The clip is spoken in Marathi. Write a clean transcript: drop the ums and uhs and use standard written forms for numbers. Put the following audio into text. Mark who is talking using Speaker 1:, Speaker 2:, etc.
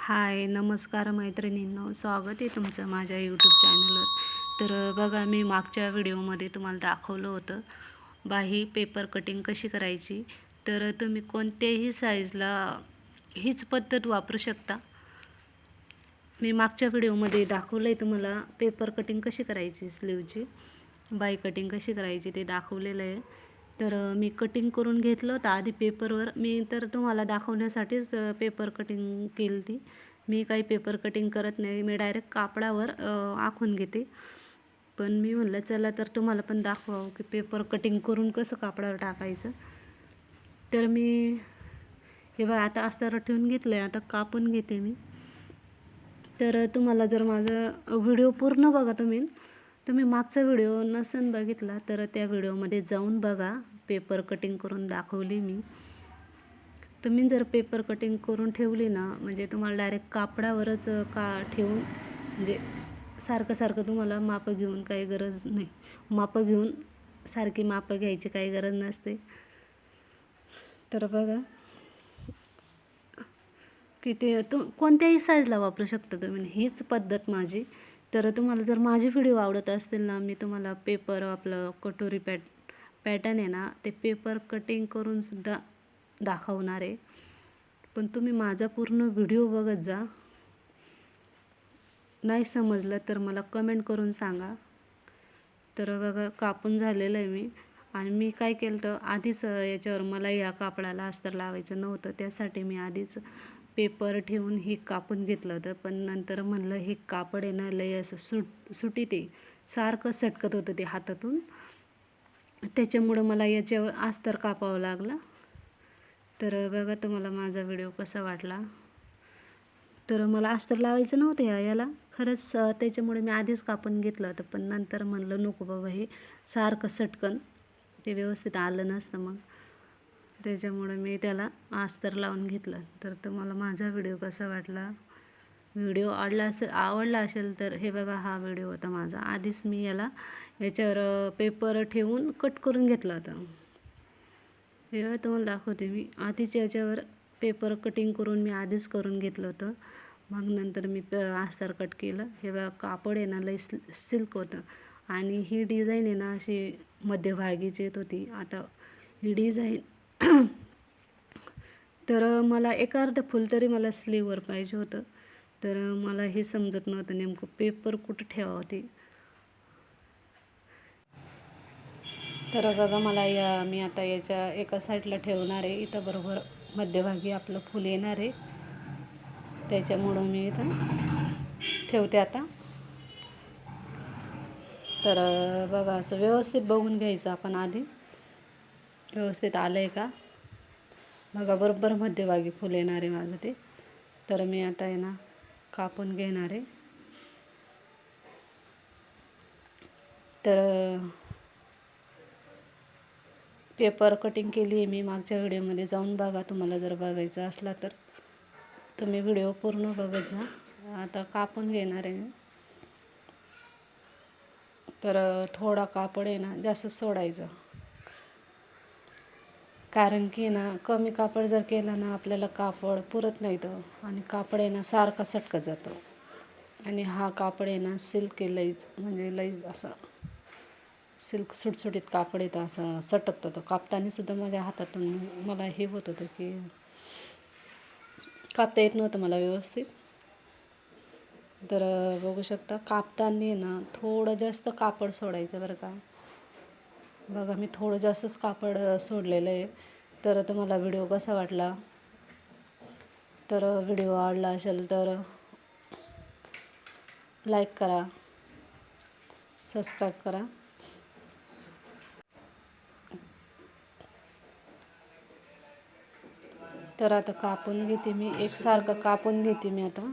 Speaker 1: हाय नमस्कार मैत्रिणींनो, स्वागत आहे तुमचं माझ्या यूट्यूब चॅनलवर. तर बघा, मी मागच्या व्हिडिओमध्ये तुम्हाला दाखवलं होतं बाही पेपर कटिंग कशी करायची. तर तुम्ही कोणत्याही साईजला हीच पद्धत वापरू शकता. मी मागच्या व्हिडिओमध्ये दाखवलं आहे तुम्हाला पेपर कटिंग कशी करायची, स्लीवची बाही कटिंग कशी करायची ते दाखवलेलं आहे. तर मी कटिंग करून घेतलं होतं आधी पेपरवर. मी तर तुम्हाला दाखवण्यासाठीच पेपर कटिंग केली ती. मी काही पेपर कटिंग करत नाही, मी डायरेक्ट कापडावर आखून घेते. पण मी म्हणलं चला तर तुम्हाला पण दाखवावं की पेपर कटिंग करून कसं कापडावर टाकायचं. तर मी हे बघा आता अस्तर ठेवून घेतलं आहे, आता कापून घेते मी. तर तुम्हाला जर माझा व्हिडिओ पूर्ण बघा, तुम्ही मागचा व्हिडिओ नसेल बघितला तर त्या व्हिडिओमध्ये जाऊन बघा, पेपर कटिंग करून दाखवली मी. तुम्ही जर पेपर कटिंग करून ठेवली ना, म्हणजे तुम्हाला डायरेक्ट कापडावरच ठेवून, म्हणजे सारखं तुम्हाला मापं घेऊन काही गरज नाही. मापं घेऊन सारखी मापं घ्यायची काही गरज नसते. तर बघा की ते कोणत्याही साईजला वापरू शकता तुम्ही, हीच पद्धत माझी. तर तुम्हाला जर माझे व्हिडिओ आवडत असतील ना, मी तुम्हाला पेपर आपलं कटोरी पॅटर्न आहे ना, ते पेपर कटिंग करून सुद्धा दाखवणार आहे. पण तुम्ही माझा पूर्ण व्हिडिओ बघत जा. नाही समजलं तर मला कमेंट करून सांगा. तर बघा कापून झालेलं आहे मी. आणि मी काय केलं तर आधीच याच्यावर मला या कापडाला अस्तर लावायचं नव्हतं, त्यासाठी मी आधीच पेपर ठेवून हे कापून घेतलं होतं. पण नंतर म्हणलं हे कापड आहे ना, लय असं सुटी ते सारखं सटकत होतं ते हातातून, त्याच्यामुळं मला याच्यावर अस्तर कापावं लागलं. तर बघा तुम्हाला माझा व्हिडिओ कसा वाटला. तर मला अस्तर लावायचं नव्हतं याला खरंच, त्याच्यामुळे मी आधीच कापून घेतलं होतं. पण नंतर म्हणलं नको बाबा, हे सारखं सटकन ते व्यवस्थित आलं नसतं मग, त्याच्यामुळे मी त्याला अस्तर लावून घेतलं. तर तुम्हाला माझा व्हिडिओ कसा वाटला, व्हिडिओ आवडला असेल तर हे बघा, हा व्हिडिओ होता माझा. आधीच मी याच्यावर पेपर ठेवून कट करून घेतला होता. हे बघा तुम्हाला दाखवते मी. आधीच याच्यावर पेपर कटिंग करून मी आधीच करून घेतलं होतं. मग नंतर मी अस्तर कट केलं. हे बघा कापड आहे ना, लई सिल्क होतं. आणि ही डिझाईन आहे ना, अशी मध्यभागीची येत होती. आता ही डिझाईन तर मला एक अर्ध फुल तरी मला स्लीववर पाहिजे होतं. तर मला हे समजत नव्हतं नेमकं पेपर कुठं ठेवावं ते. तर बघा मी आता याच्या एका साईडला ठेवणार आहे. इथं बरोबर मध्यभागी आपलं फूल येणार आहे, त्याच्यामुळं मी इथं ठेवते आता. तर बघा असं व्यवस्थित बघून घ्यायचं आपण आधी, व्यवस्थित आलं आहे का बघा. बरोबर मध्यभागी फूल येणार आहे माझं ते. तर मी आता आहे ना कापून घेणार आहे. तर पेपर कटिंग केली आहे मी, मागच्या व्हिडिओमध्ये जाऊन बघा तुम्हाला जर बघायचं असला तर. तुम्ही व्हिडिओ पूर्ण बघत जा. आता कापून घेणार आहे मी. तर थोडा कापड आहे ना जास्त सोडायचं, कारण की ना कमी कापड जर केलं ना आपल्याला कापड पुरत नाही तर, आणि कापड आहे ना सारखा सटकत जातो. आणि हा कापड आहे ना सिल्क आहे, लईच म्हणजे लईच असं सिल्क सुटसुटीत कापड येतं, असं सटकत होतं. कापताना सुद्धा माझ्या हातातून मला हे होत होतं की कापता येत नव्हतं मला व्यवस्थित. तर बघू शकता कापताना ना थोडं जास्त कापड सोडायचं बरं का. बघा मी थोडं जास्तच कापड सोडलेलं आहे. तर तुम्हाला व्हिडिओ कसा वाटला, तर व्हिडिओ आवडला असेल तर लाईक करा, सबस्क्राईब करा. तर आता कापून घेते मी, एकसारखं कापून घेते मी आता.